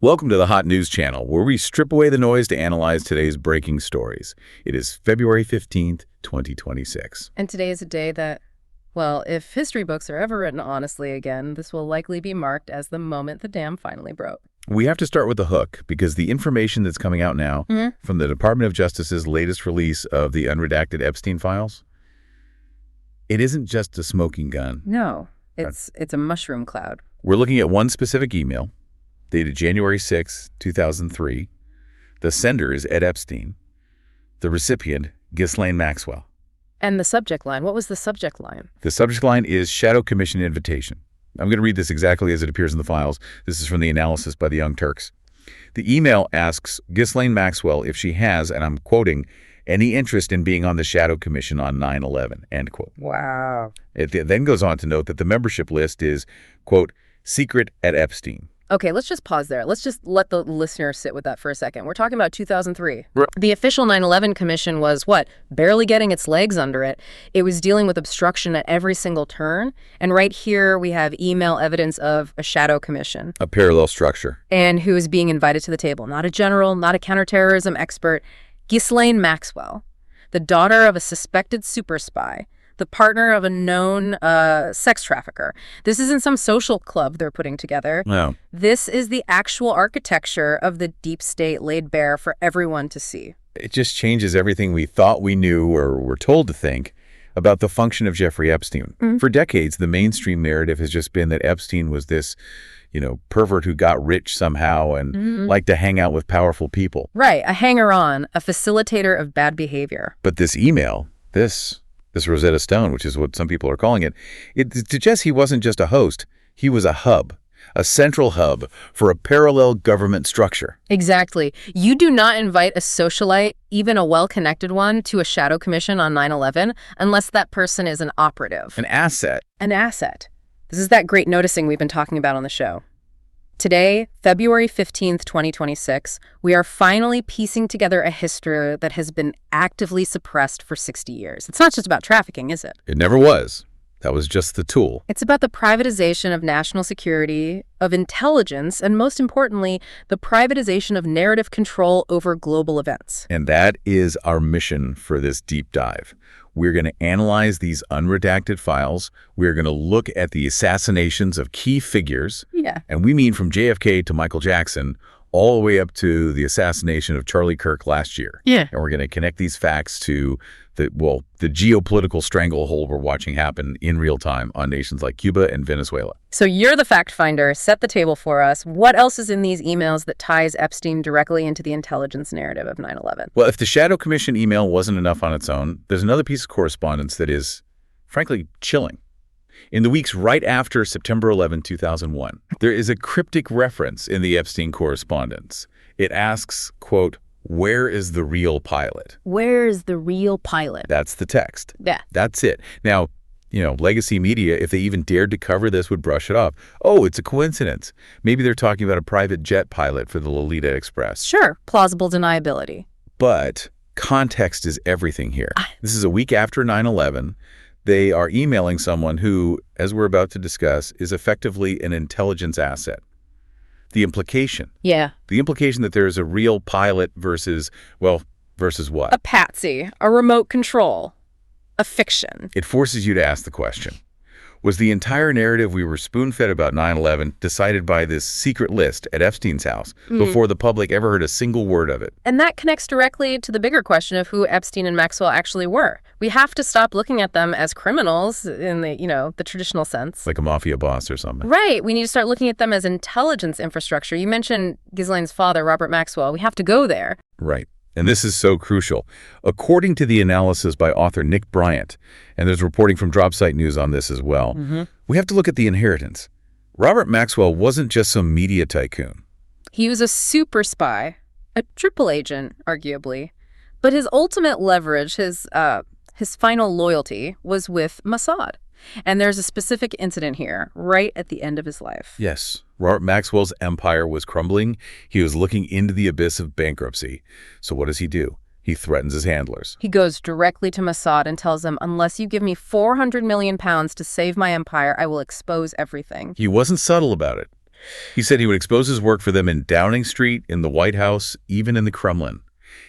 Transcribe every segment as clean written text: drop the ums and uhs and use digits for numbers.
Welcome to the Hot News Channel, where we strip away the noise to analyze today's breaking stories. It is February 15th, 2026. And today is a day that, well, if history books are ever written honestly again, this will likely be marked as the moment the dam finally broke. We have to start with the hook, because the information that's coming out now from the Department of Justice's latest release of the unredacted Epstein files, it isn't just a smoking gun. No, it's a mushroom cloud. We're looking at one specific email, dated January 6, 2003. The sender is Ed Epstein. The recipient, Ghislaine Maxwell. And the subject line, what was the subject line? The subject line is Shadow Commission Invitation. I'm going to read this exactly as it appears in the files. This is from the analysis by the Young Turks. The email asks Ghislaine Maxwell if she has, and I'm quoting, any interest in being on the Shadow Commission on 9/11, end quote. Wow. It then goes on to note that the membership list is, quote, secret at Epstein. Okay, let's just pause there. Let's just let the listener sit with that for a second. We're talking about 2003. Right. The official 9/11 Commission was, what, barely getting its legs under it. It was dealing with obstruction at every single turn. And right here we have email evidence of a shadow commission. A parallel structure. And who is being invited to the table. Not a general, not a counterterrorism expert. Ghislaine Maxwell, the daughter of a suspected super spy, the partner of a known sex trafficker. This isn't some social club they're putting together. No. This is the actual architecture of the deep state laid bare for everyone to see. It just changes everything we thought we knew or were told to think about the function of Jeffrey Epstein. For decades, the mainstream narrative has just been that Epstein was this, pervert who got rich somehow and liked to hang out with powerful people. Right, a hanger-on, a facilitator of bad behavior. But this email, this Rosetta Stone, which is what some people are calling it, it suggests he wasn't just a host. He was a hub, a central hub for a parallel government structure. Exactly. You do not invite a socialite, even a well-connected one, to a shadow commission on 9/11 unless that person is an operative. An asset. An asset. This is that great noticing we've been talking about on the show. Today, February 15th, 2026, we are finally piecing together a history that has been actively suppressed for 60 years. It's not just about trafficking, is it? It never was. That was just the tool. It's about the privatization of national security, of intelligence, and most importantly, the privatization of narrative control over global events. And that is our mission for this deep dive. We're going to analyze these unredacted files. We're going to look at the assassinations of key figures. Yeah. And we mean from JFK to Michael Jackson, all the way up to the assassination of Charlie Kirk last year. Yeah. And we're going to connect these facts to the geopolitical stranglehold we're watching happen in real time on nations like Cuba and Venezuela. So you're the fact finder. Set the table for us. What else is in these emails that ties Epstein directly into the intelligence narrative of 9/11? Well, if the Shadow Commission email wasn't enough on its own, there's another piece of correspondence that is, frankly, chilling. In the weeks right after September 11, 2001, there is a cryptic reference in the Epstein correspondence. It asks, quote, where is the real pilot? Where is the real pilot? That's the text. Yeah. That's it. Now, legacy media, if they even dared to cover this, would brush it off. Oh, it's a coincidence. Maybe they're talking about a private jet pilot for the Lolita Express. Sure. Plausible deniability. But context is everything here. This is a week after 9/11. They are emailing someone who, as we're about to discuss, is effectively an intelligence asset. The implication. Yeah. The implication that there is a real pilot versus what? A patsy, a remote control, a fiction. It forces you to ask the question. Was the entire narrative we were spoon-fed about 9/11 decided by this secret list at Epstein's house before the public ever heard a single word of it? And that connects directly to the bigger question of who Epstein and Maxwell actually were. We have to stop looking at them as criminals in the traditional sense. Like a mafia boss or something. Right. We need to start looking at them as intelligence infrastructure. You mentioned Ghislaine's father, Robert Maxwell. We have to go there. Right. And this is so crucial. According to the analysis by author Nick Bryant, and there's reporting from Dropsite News on this as well, we have to look at the inheritance. Robert Maxwell wasn't just some media tycoon. He was a super spy, a triple agent, arguably. But his ultimate leverage, his final loyalty, was with Mossad. And there's a specific incident here, right at the end of his life. Yes. Robert Maxwell's empire was crumbling. He was looking into the abyss of bankruptcy. So what does he do? He threatens his handlers. He goes directly to Mossad and tells them, unless you give me 400 million pounds to save my empire, I will expose everything. He wasn't subtle about it. He said he would expose his work for them in Downing Street, in the White House, even in the Kremlin.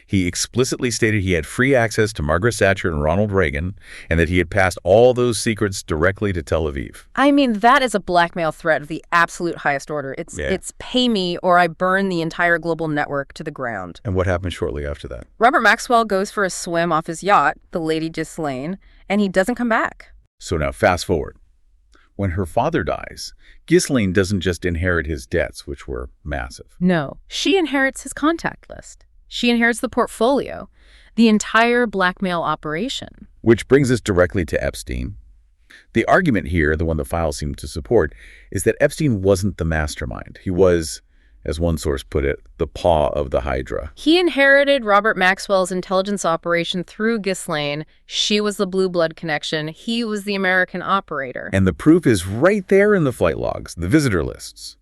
He explicitly stated he had free access to Margaret Thatcher and Ronald Reagan, and that he had passed all those secrets directly to Tel Aviv. I mean, that is a blackmail threat of the absolute highest order. It's pay me or I burn the entire global network to the ground. And what happened shortly after that? Robert Maxwell goes for a swim off his yacht, the Lady Ghislaine, and he doesn't come back. So now fast forward. When her father dies, Ghislaine doesn't just inherit his debts, which were massive. No, she inherits his contact list. She inherits the portfolio, the entire blackmail operation. Which brings us directly to Epstein. The argument here, the one the files seem to support, is that Epstein wasn't the mastermind. He was, as one source put it, the paw of the Hydra. He inherited Robert Maxwell's intelligence operation through Ghislaine. She was the blue blood connection. He was the American operator. And the proof is right there in the flight logs, the visitor lists.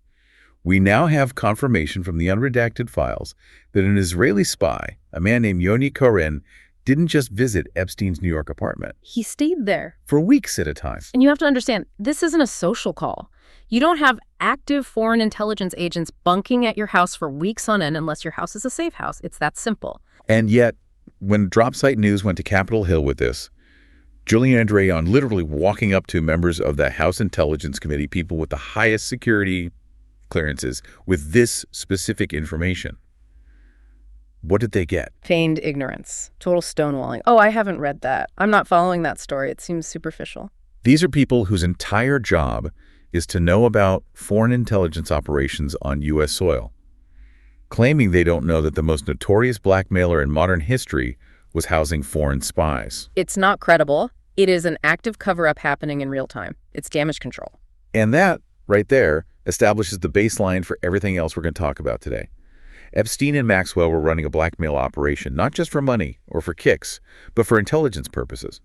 We now have confirmation from the unredacted files that an Israeli spy, a man named Yoni Koren, didn't just visit Epstein's New York apartment. He stayed there. For weeks at a time. And you have to understand, this isn't a social call. You don't have active foreign intelligence agents bunking at your house for weeks on end unless your house is a safe house. It's that simple. And yet, when Dropsite News went to Capitol Hill with this, Julian Andreon literally walking up to members of the House Intelligence Committee, people with the highest security clearances, with this specific information. What did they get? Feigned ignorance. Total stonewalling. Oh, I haven't read that. I'm not following that story. It seems superficial. These are people whose entire job is to know about foreign intelligence operations on U.S. soil, claiming they don't know that the most notorious blackmailer in modern history was housing foreign spies. It's not credible. It is an active cover-up happening in real time. It's damage control. And that, right there, establishes the baseline for everything else we're going to talk about today. Epstein and Maxwell were running a blackmail operation, not just for money or for kicks, but for intelligence purposes.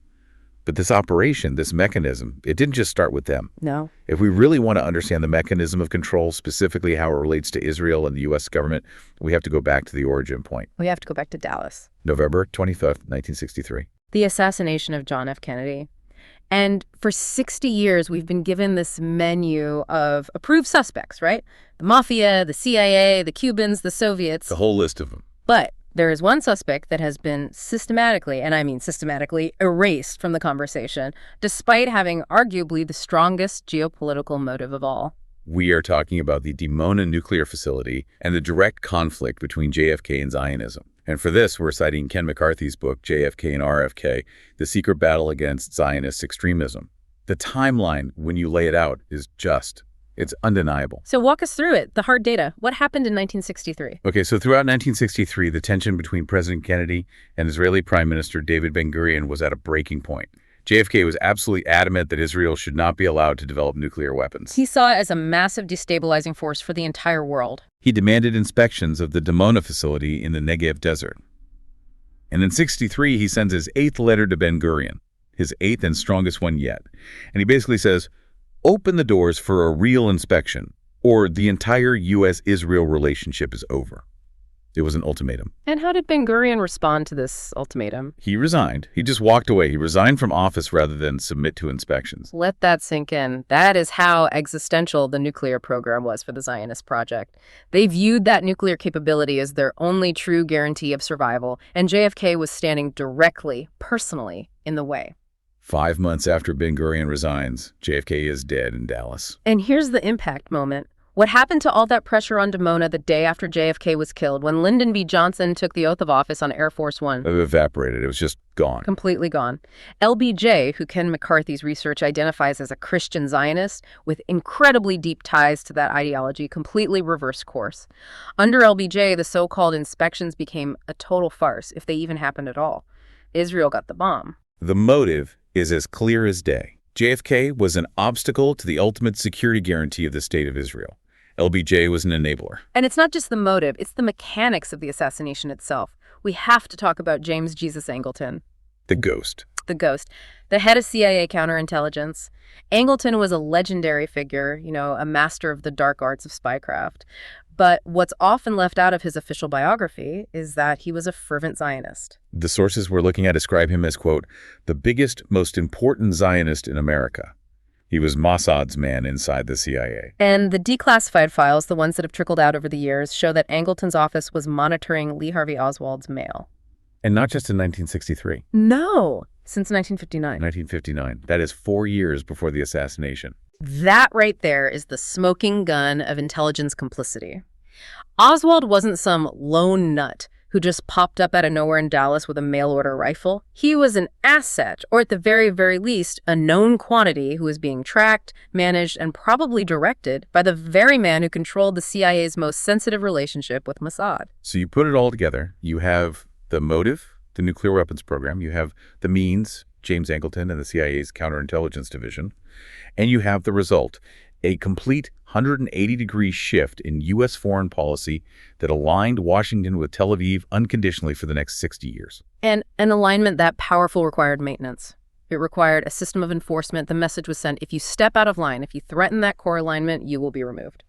But this operation, this mechanism, it didn't just start with them. No. If we really want to understand the mechanism of control, specifically how it relates to Israel and the U.S. government, we have to go back to the origin point. We have to go back to Dallas. November 25th, 1963. The assassination of John F. Kennedy. And for 60 years, we've been given this menu of approved suspects, right? The mafia, the CIA, the Cubans, the Soviets. The whole list of them. But there is one suspect that has been systematically, and I mean systematically, erased from the conversation, despite having arguably the strongest geopolitical motive of all. We are talking about the Dimona nuclear facility and the direct conflict between JFK and Zionism. And for this, we're citing Ken McCarthy's book, JFK and RFK, The Secret Battle Against Zionist Extremism. The timeline, when you lay it out, is it's undeniable. So walk us through it, the hard data. What happened in 1963? Okay, so throughout 1963, the tension between President Kennedy and Israeli Prime Minister David Ben-Gurion was at a breaking point. JFK was absolutely adamant that Israel should not be allowed to develop nuclear weapons. He saw it as a massive destabilizing force for the entire world. He demanded inspections of the Dimona facility in the Negev desert. And in 63, he sends his 8th letter to Ben-Gurion, his 8th and strongest one yet. And he basically says, open the doors for a real inspection, or the entire U.S.-Israel relationship is over. It was an ultimatum. And how did Ben-Gurion respond to this ultimatum? He resigned. He just walked away. He resigned from office rather than submit to inspections. Let that sink in. That is how existential the nuclear program was for the Zionist project. They viewed that nuclear capability as their only true guarantee of survival, and JFK was standing directly, personally, in the way. 5 months after Ben-Gurion resigns, JFK is dead in Dallas. And here's the impact moment. What happened to all that pressure on Dimona the day after JFK was killed when Lyndon B. Johnson took the oath of office on Air Force One? It evaporated. It was just gone. Completely gone. LBJ, who Ken McCarthy's research identifies as a Christian Zionist with incredibly deep ties to that ideology, completely reversed course. Under LBJ, the so-called inspections became a total farce, if they even happened at all. Israel got the bomb. The motive is as clear as day. JFK was an obstacle to the ultimate security guarantee of the State of Israel. LBJ was an enabler. And it's not just the motive, it's the mechanics of the assassination itself. We have to talk about James Jesus Angleton. The ghost. The ghost. The head of CIA counterintelligence. Angleton was a legendary figure, a master of the dark arts of spycraft. But what's often left out of his official biography is that he was a fervent Zionist. The sources we're looking at describe him as, quote, the biggest, most important Zionist in America. He was Mossad's man inside the CIA. And the declassified files, the ones that have trickled out over the years, show that Angleton's office was monitoring Lee Harvey Oswald's mail. And not just in 1963. No, since 1959. 1959. That is 4 years before the assassination. That right there is the smoking gun of intelligence complicity. Oswald wasn't some lone nut who just popped up out of nowhere in Dallas with a mail-order rifle. He was an asset, or at the very, very least, a known quantity who was being tracked, managed, and probably directed by the very man who controlled the CIA's most sensitive relationship with Mossad. So you put it all together. You have the motive, the nuclear weapons program. You have the means, James Angleton and the CIA's counterintelligence division. And you have the result, a complete 180-degree shift in U.S. foreign policy that aligned Washington with Tel Aviv unconditionally for the next 60 years. And an alignment that powerful required maintenance. It required a system of enforcement. The message was sent, if you step out of line, if you threaten that core alignment, you will be removed.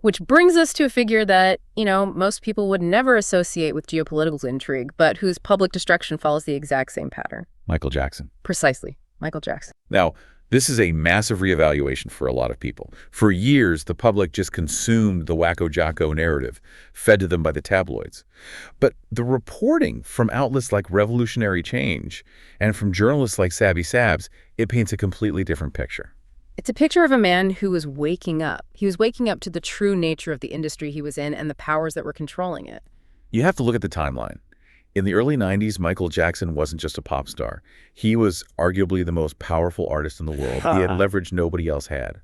Which brings us to a figure that, most people would never associate with geopolitical intrigue, but whose public destruction follows the exact same pattern. Michael Jackson. Precisely. Michael Jackson. Now, this is a massive reevaluation for a lot of people. For years, the public just consumed the Wacko Jocko narrative, fed to them by the tabloids. But the reporting from outlets like Revolutionary Change and from journalists like Sabby Sabs, it paints a completely different picture. It's a picture of a man who was waking up. He was waking up to the true nature of the industry he was in and the powers that were controlling it. You have to look at the timeline. In the early 90s, Michael Jackson wasn't just a pop star. He was arguably the most powerful artist in the world. He had leverage nobody else had.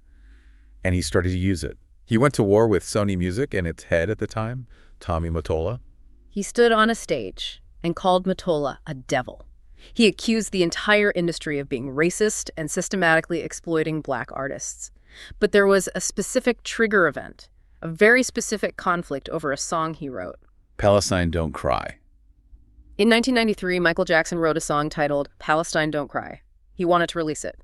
And he started to use it. He went to war with Sony Music and its head at the time, Tommy Mottola. He stood on a stage and called Mottola a devil. He accused the entire industry of being racist and systematically exploiting black artists. But there was a specific trigger event, a very specific conflict over a song he wrote. Palestine Don't Cry. In 1993, Michael Jackson wrote a song titled Palestine Don't Cry. He wanted to release it.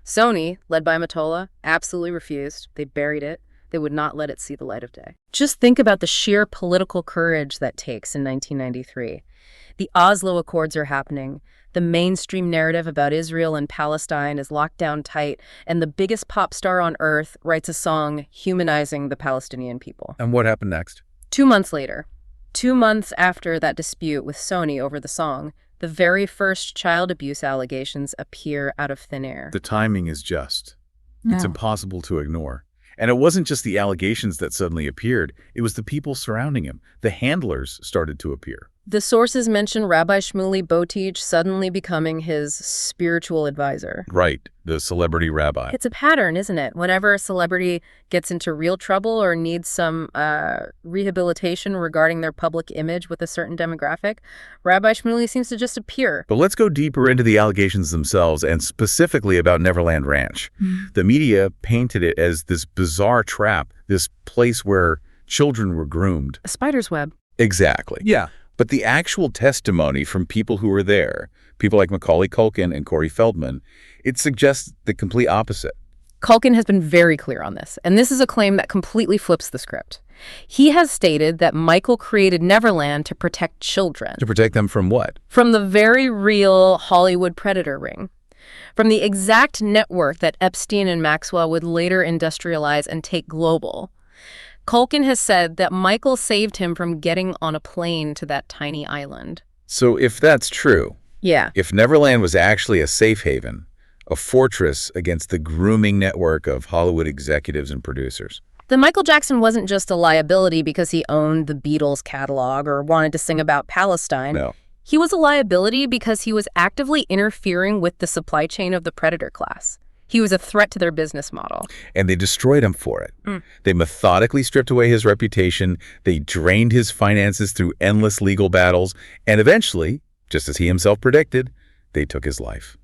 Sony, led by Mottola, absolutely refused. They buried it. They would not let it see the light of day. Just think about the sheer political courage that takes in 1993. The Oslo Accords are happening. The mainstream narrative about Israel and Palestine is locked down tight, and the biggest pop star on earth writes a song humanizing the Palestinian people. And what happened next? 2 months later, 2 months after that dispute with Sony over the song, the very first child abuse allegations appear out of thin air. The timing is just. It's impossible to ignore. And it wasn't just the allegations that suddenly appeared. It was the people surrounding him. The handlers started to appear. The sources mention Rabbi Shmuley Boteach suddenly becoming his spiritual advisor. Right, the celebrity rabbi. It's a pattern, isn't it? Whenever a celebrity gets into real trouble or needs some rehabilitation regarding their public image with a certain demographic, Rabbi Shmuley seems to just appear. But let's go deeper into the allegations themselves and specifically about Neverland Ranch. The media painted it as this bizarre trap, this place where children were groomed. A spider's web. Exactly. Yeah. But the actual testimony from people who were there, people like Macaulay Culkin and Corey Feldman, it suggests the complete opposite. Culkin has been very clear on this, and this is a claim that completely flips the script. He has stated that Michael created Neverland to protect children. To protect them from what? From the very real Hollywood predator ring. From the exact network that Epstein and Maxwell would later industrialize and take global. Culkin has said that Michael saved him from getting on a plane to that tiny island. So if that's true, Yeah. if Neverland was actually a safe haven, a fortress against the grooming network of Hollywood executives and producers. Then Michael Jackson wasn't just a liability because he owned the Beatles catalog or wanted to sing about Palestine. No. He was a liability because he was actively interfering with the supply chain of the predator class. He was a threat to their business model. And they destroyed him for it. They methodically stripped away his reputation. They drained his finances through endless legal battles. And eventually, just as he himself predicted, they took his life.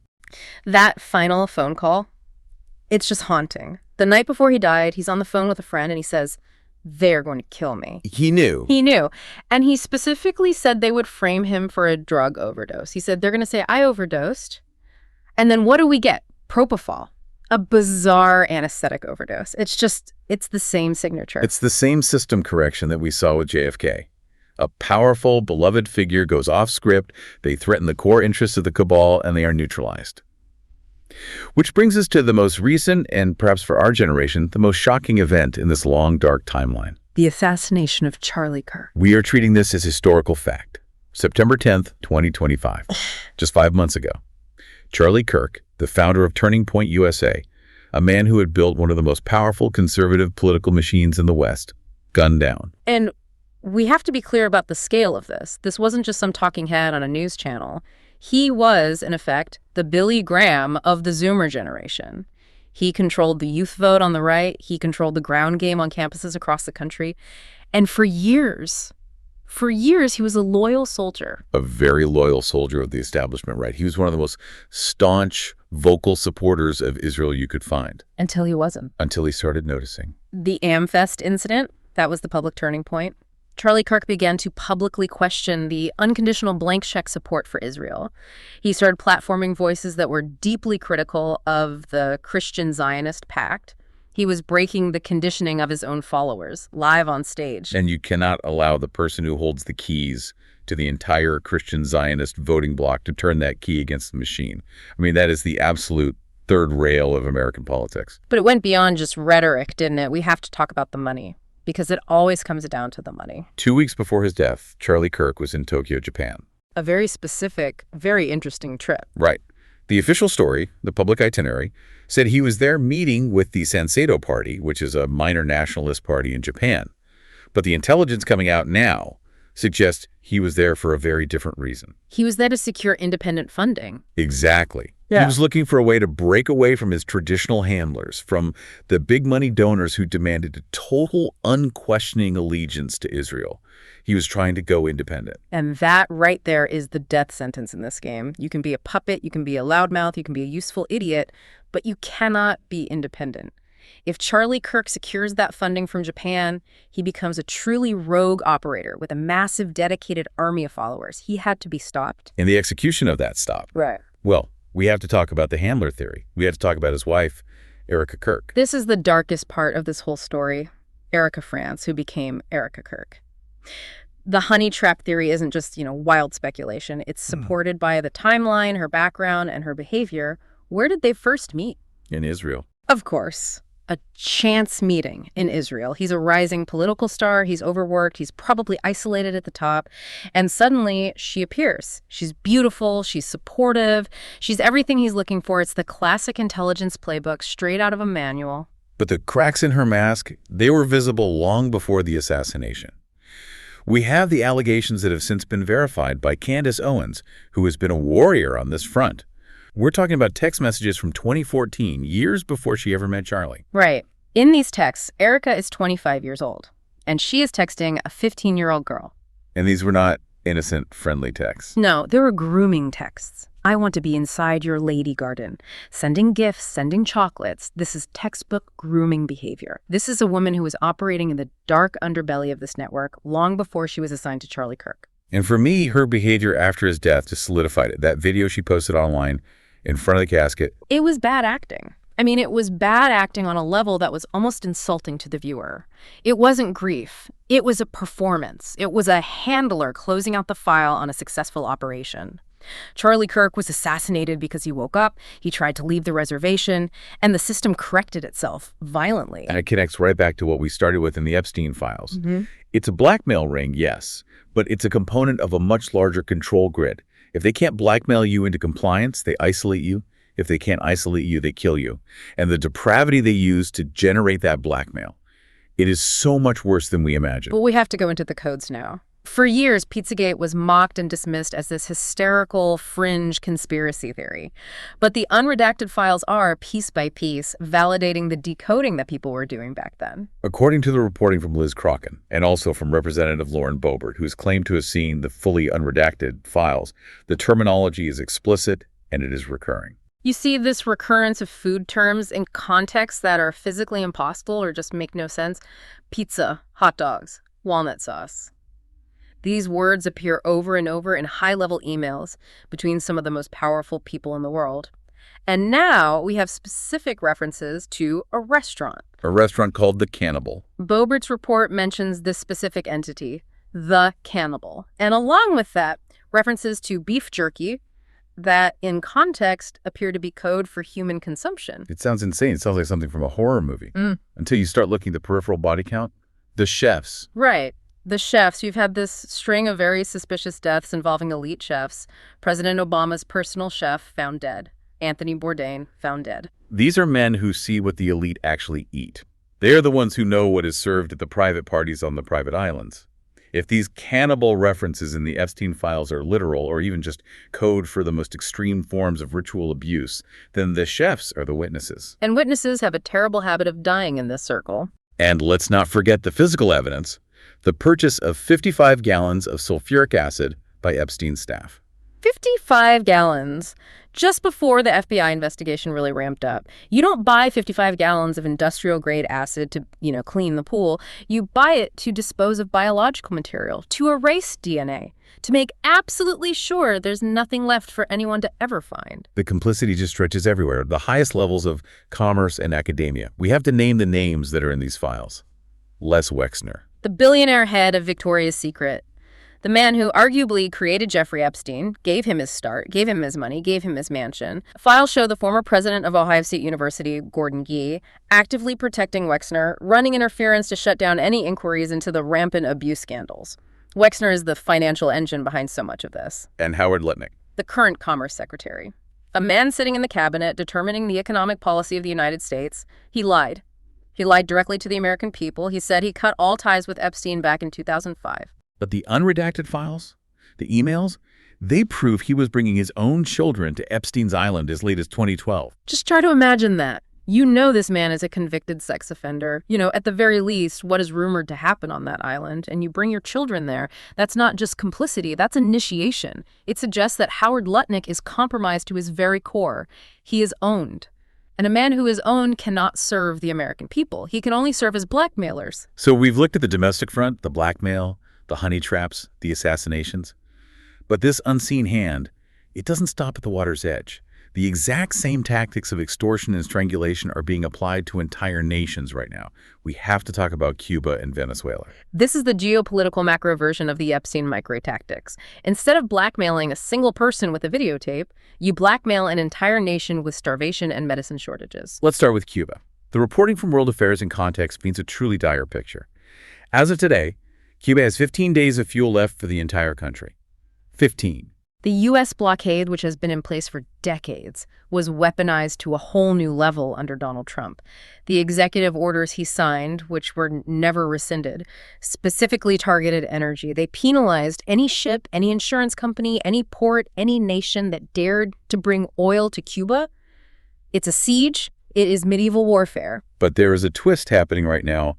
That final phone call, it's just haunting. The night before he died, he's on the phone with a friend and he says, "They're going to kill me." He knew. He knew. And he specifically said they would frame him for a drug overdose. He said, they're going to say, "I overdosed." And then what do we get? Propofol, a bizarre anesthetic overdose. It's the same signature. It's the same system correction that we saw with JFK. A powerful, beloved figure goes off script, they threaten the core interests of the cabal, and they are neutralized. Which brings us to the most recent, and perhaps for our generation, the most shocking event in this long, dark timeline. The assassination of Charlie Kirk. We are treating this as historical fact. September 10th, 2025, just 5 months ago. Charlie Kirk, the founder of Turning Point USA, a man who had built one of the most powerful conservative political machines in the West, gunned down. And we have to be clear about the scale of this. This wasn't just some talking head on a news channel. He was, in effect, the Billy Graham of the Zoomer generation. He controlled the youth vote on the right. He controlled the ground game on campuses across the country. And for years, he was a loyal soldier. A very loyal soldier of the establishment, right? He was one of the most staunch, vocal supporters of Israel you could find. Until he wasn't. Until he started noticing. The Amfest incident, that was the public turning point. Charlie Kirk began to publicly question the unconditional blank check support for Israel. He started platforming voices that were deeply critical of the Christian Zionist pact. He was breaking the conditioning of his own followers, live on stage. And you cannot allow the person who holds the keys to the entire Christian Zionist voting bloc to turn that key against the machine. I mean, that is the absolute third rail of American politics. But it went beyond just rhetoric, didn't it? We have to talk about the money, because it always comes down to the money. 2 weeks before his death, Charlie Kirk was in Tokyo, Japan. A very specific, very interesting trip. Right. The official story, the public itinerary, said he was there meeting with the Sanseido Party, which is a minor nationalist party in Japan. But the intelligence coming out now suggests he was there for a very different reason. He was there to secure independent funding. Exactly. Yeah. He was looking for a way to break away from his traditional handlers, from the big money donors who demanded a total unquestioning allegiance to Israel. He was trying to go independent. And that right there is the death sentence in this game. You can be a puppet, you can be a loudmouth, you can be a useful idiot, but you cannot be independent. If Charlie Kirk secures that funding from Japan, he becomes a truly rogue operator with a massive dedicated army of followers. He had to be stopped. And the execution of that stop. Right. Well, we have to talk about the handler theory. We have to talk about his wife, Erica Kirk. This is the darkest part of this whole story. Erica France, who became Erica Kirk. The honey trap theory isn't just, wild speculation. It's supported by the timeline, her background, and her behavior. Where did they first meet? In Israel. Of course. A chance meeting in Israel. He's a rising political star. He's overworked. He's probably isolated at the top. And suddenly she appears. She's beautiful. She's supportive. She's everything he's looking for. It's the classic intelligence playbook straight out of a manual. But the cracks in her mask, they were visible long before the assassination. We have the allegations that have since been verified by Candace Owens, who has been a warrior on this front. We're talking about text messages from 2014, years before she ever met Charlie. Right. In these texts, Erica is 25 years old, and she is texting a 15-year-old girl. And these were not innocent, friendly texts. No, they were grooming texts. I want to be inside your lady garden. Sending gifts, sending chocolates. This is textbook grooming behavior. This is a woman who was operating in the dark underbelly of this network long before she was assigned to Charlie Kirk. And for me, her behavior after his death just solidified it. That video she posted online in front of the casket. It was bad acting. I mean, it was bad acting on a level that was almost insulting to the viewer. It wasn't grief. It was a performance. It was a handler closing out the file on a successful operation. Charlie Kirk was assassinated because he woke up, he tried to leave the reservation, and the system corrected itself violently. And it connects right back to what we started with in the Epstein files. Mm-hmm. It's a blackmail ring, yes, but it's a component of a much larger control grid. If they can't blackmail you into compliance, they isolate you. If they can't isolate you, they kill you. And the depravity they use to generate that blackmail, it is so much worse than we imagine. But we have to go into the codes now. For years, Pizzagate was mocked and dismissed as this hysterical, fringe conspiracy theory. But the unredacted files are, piece by piece, validating the decoding that people were doing back then. According to the reporting from Liz Crocken, and also from Representative Lauren Boebert, who's claimed to have seen the fully unredacted files, the terminology is explicit and it is recurring. You see this recurrence of food terms in contexts that are physically impossible or just make no sense. Pizza, hot dogs, walnut sauce. These words appear over and over in high-level emails between some of the most powerful people in the world. And now we have specific references to a restaurant. A restaurant called The Cannibal. Boebert's report mentions this specific entity, The Cannibal. And along with that, references to beef jerky, that in context appear to be code for human consumption. It sounds insane. It sounds like something from a horror movie. Until you start looking at the peripheral body count. The chefs. Right. The chefs. You've had this string of very suspicious deaths involving elite chefs. President Obama's personal chef found dead. Anthony Bourdain found dead. These are men who see what the elite actually eat. They are the ones who know what is served at the private parties on the private islands. If these cannibal references in the Epstein files are literal or even just code for the most extreme forms of ritual abuse, then the chefs are the witnesses. And witnesses have a terrible habit of dying in this circle. And let's not forget the physical evidence, the purchase of 55 gallons of sulfuric acid by Epstein's staff. 55 gallons. Just before the FBI investigation really ramped up. You don't buy 55 gallons of industrial-grade acid to, clean the pool. You buy it to dispose of biological material, to erase DNA, to make absolutely sure there's nothing left for anyone to ever find. The complicity just stretches everywhere, the highest levels of commerce and academia. We have to name the names that are in these files. Les Wexner. The billionaire head of Victoria's Secret. The man who arguably created Jeffrey Epstein, gave him his start, gave him his money, gave him his mansion. Files show the former president of Ohio State University, Gordon Gee, actively protecting Wexner, running interference to shut down any inquiries into the rampant abuse scandals. Wexner is the financial engine behind so much of this. And Howard Lutnick. The current Commerce Secretary. A man sitting in the cabinet determining the economic policy of the United States. He lied. He lied directly to the American people. He said he cut all ties with Epstein back in 2005. But the unredacted files, the emails, they prove he was bringing his own children to Epstein's island as late as 2012. Just try to imagine that. You know this man is a convicted sex offender. At the very least, what is rumored to happen on that island, and you bring your children there. That's not just complicity, that's initiation. It suggests that Howard Lutnick is compromised to his very core. He is owned. And a man who is owned cannot serve the American people. He can only serve as blackmailers. So we've looked at the domestic front, the blackmail, the honey traps, the assassinations. But this unseen hand, it doesn't stop at the water's edge. The exact same tactics of extortion and strangulation are being applied to entire nations right now. We have to talk about Cuba and Venezuela. This is the geopolitical macro version of the Epstein micro-tactics. Instead of blackmailing a single person with a videotape, you blackmail an entire nation with starvation and medicine shortages. Let's start with Cuba. The reporting from World Affairs and Context paints a truly dire picture. As of today, Cuba has 15 days of fuel left for the entire country. 15. The U.S. blockade, which has been in place for decades, was weaponized to a whole new level under Donald Trump. The executive orders he signed, which were never rescinded, specifically targeted energy. They penalized any ship, any insurance company, any port, any nation that dared to bring oil to Cuba. It's a siege. It is medieval warfare. But there is a twist happening right now.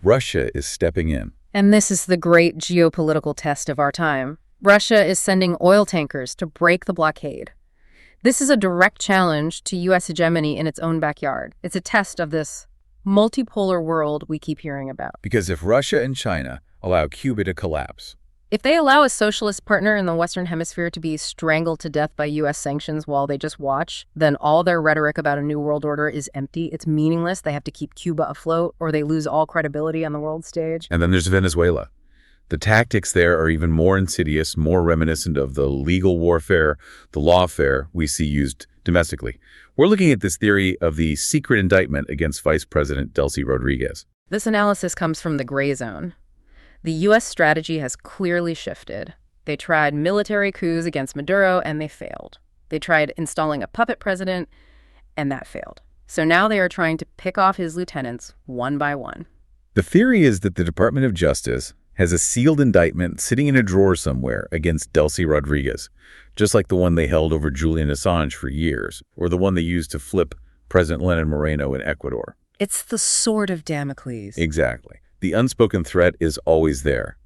Russia is stepping in. And this is the great geopolitical test of our time. Russia is sending oil tankers to break the blockade. This is a direct challenge to U.S. hegemony in its own backyard. It's a test of this multipolar world we keep hearing about. Because if Russia and China allow Cuba to collapse, if they allow a socialist partner in the Western Hemisphere to be strangled to death by U.S. sanctions while they just watch, then all their rhetoric about a new world order is empty. It's meaningless. They have to keep Cuba afloat or they lose all credibility on the world stage. And then there's Venezuela. The tactics there are even more insidious, more reminiscent of the legal warfare, the lawfare we see used domestically. We're looking at this theory of the secret indictment against Vice President Delcy Rodriguez. This analysis comes from the gray zone. The U.S. strategy has clearly shifted. They tried military coups against Maduro, and they failed. They tried installing a puppet president, and that failed. So now they are trying to pick off his lieutenants one by one. The theory is that the Department of Justice has a sealed indictment sitting in a drawer somewhere against Delcy Rodriguez, just like the one they held over Julian Assange for years, or the one they used to flip President Lenin Moreno in Ecuador. It's the sword of Damocles. Exactly. The unspoken threat is always there.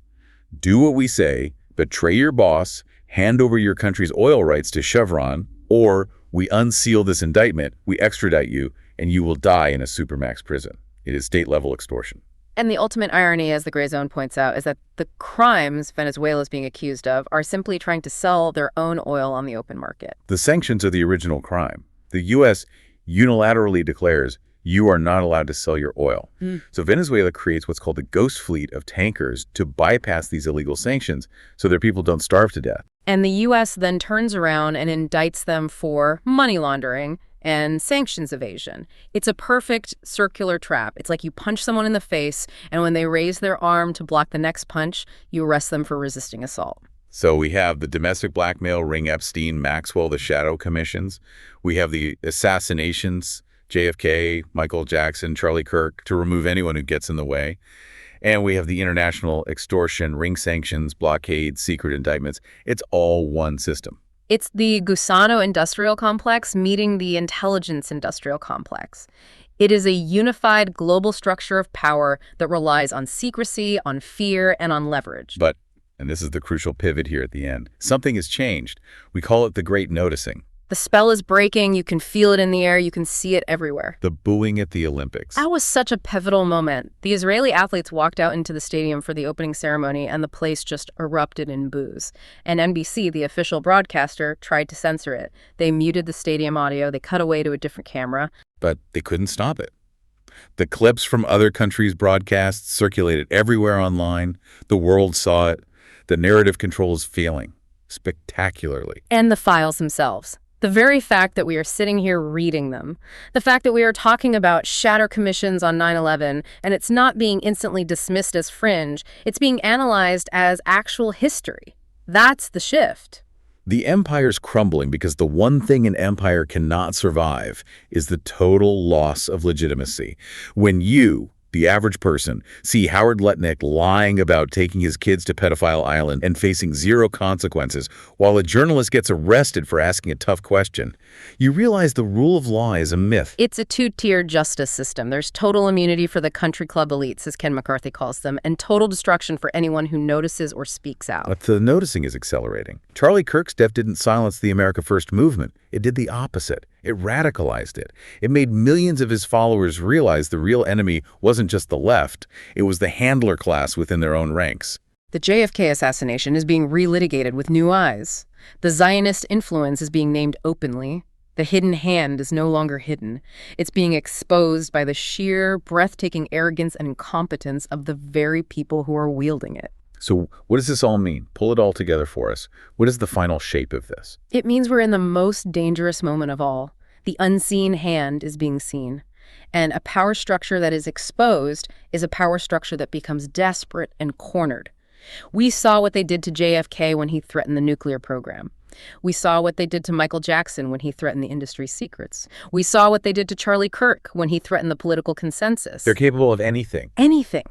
Do what we say, betray your boss, hand over your country's oil rights to Chevron, or we unseal this indictment, we extradite you, and you will die in a supermax prison. It is state-level extortion. And the ultimate irony, as the gray zone points out, is that the crimes Venezuela is being accused of are simply trying to sell their own oil on the open market. The sanctions are the original crime. The U.S. unilaterally declares You are not allowed to sell your oil. So Venezuela creates what's called the ghost fleet of tankers to bypass these illegal sanctions so their people don't starve to death. And the U.S. then turns around and indicts them for money laundering and sanctions evasion. It's a perfect circular trap. It's like you punch someone in the face, and when they raise their arm to block the next punch, you arrest them for resisting assault. So we have the domestic blackmail ring, Epstein, Maxwell, the shadow commissions. We have the assassinations, JFK, Michael Jackson, Charlie Kirk, to remove anyone who gets in the way. And we have the international extortion, ring sanctions, blockades, secret indictments. It's all one system. It's the Gusano industrial complex meeting the intelligence industrial complex. It is a unified global structure of power that relies on secrecy, on fear, and on leverage. But, and this is the crucial pivot here at the end, something has changed. We call it the Great Noticing. The spell is breaking. You can feel it in the air. You can see it everywhere. The booing at the Olympics. That was such a pivotal moment. The Israeli athletes walked out into the stadium for the opening ceremony, and the place just erupted in boos. And NBC, the official broadcaster, tried to censor it. They muted the stadium audio. They cut away to a different camera. But they couldn't stop it. The clips from other countries' broadcasts circulated everywhere online. The world saw it. The narrative control is failing spectacularly. And the files themselves. The very fact that we are sitting here reading them, the fact that we are talking about shatter commissions on 9/11, and it's not being instantly dismissed as fringe, it's being analyzed as actual history. That's the shift. The empire's crumbling because the one thing an empire cannot survive is the total loss of legitimacy. When you, the average person, see Howard Lutnick lying about taking his kids to Pedophile Island and facing zero consequences, while a journalist gets arrested for asking a tough question, you realize the rule of law is a myth. It's a two-tiered justice system. There's total immunity for the country club elites, as Ken McCarthy calls them, and total destruction for anyone who notices or speaks out. But the noticing is accelerating. Charlie Kirk's death didn't silence the America First movement. It did the opposite. It radicalized it. It made millions of his followers realize the real enemy wasn't just the left. It was the handler class within their own ranks. The JFK assassination is being relitigated with new eyes. The Zionist influence is being named openly. The hidden hand is no longer hidden. It's being exposed by the sheer, breathtaking arrogance and incompetence of the very people who are wielding it. So what does this all mean? Pull it all together for us. What is the final shape of this? It means we're in the most dangerous moment of all. The unseen hand is being seen. And a power structure that is exposed is a power structure that becomes desperate and cornered. We saw what they did to JFK when he threatened the nuclear program. We saw what they did to Michael Jackson when he threatened the industry's secrets. We saw what they did to Charlie Kirk when he threatened the political consensus. They're capable of anything. Anything.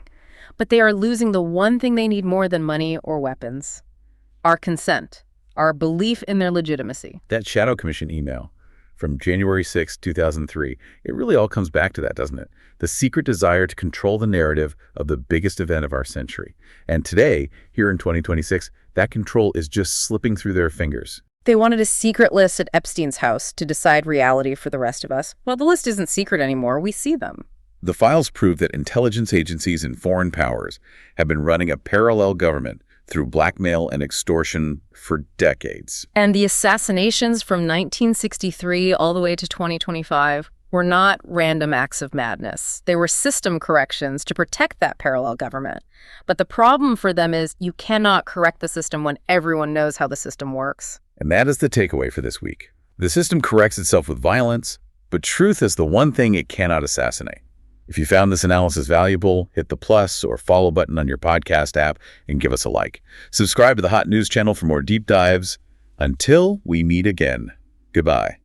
But they are losing the one thing they need more than money or weapons: our consent, our belief in their legitimacy. That Shadow Commission email from January 6, 2003, it really all comes back to that, doesn't it? The secret desire to control the narrative of the biggest event of our century. And today, here in 2026, that control is just slipping through their fingers. They wanted a secret list at Epstein's house to decide reality for the rest of us. Well, the list isn't secret anymore. We see them. The files prove that intelligence agencies and foreign powers have been running a parallel government through blackmail and extortion for decades. And the assassinations from 1963 all the way to 2025 were not random acts of madness. They were system corrections to protect that parallel government. But the problem for them is you cannot correct the system when everyone knows how the system works. And that is the takeaway for this week. The system corrects itself with violence, but truth is the one thing it cannot assassinate. If you found this analysis valuable, hit the plus or follow button on your podcast app and give us a like. Subscribe to the Hot News channel for more deep dives. Until we meet again, goodbye.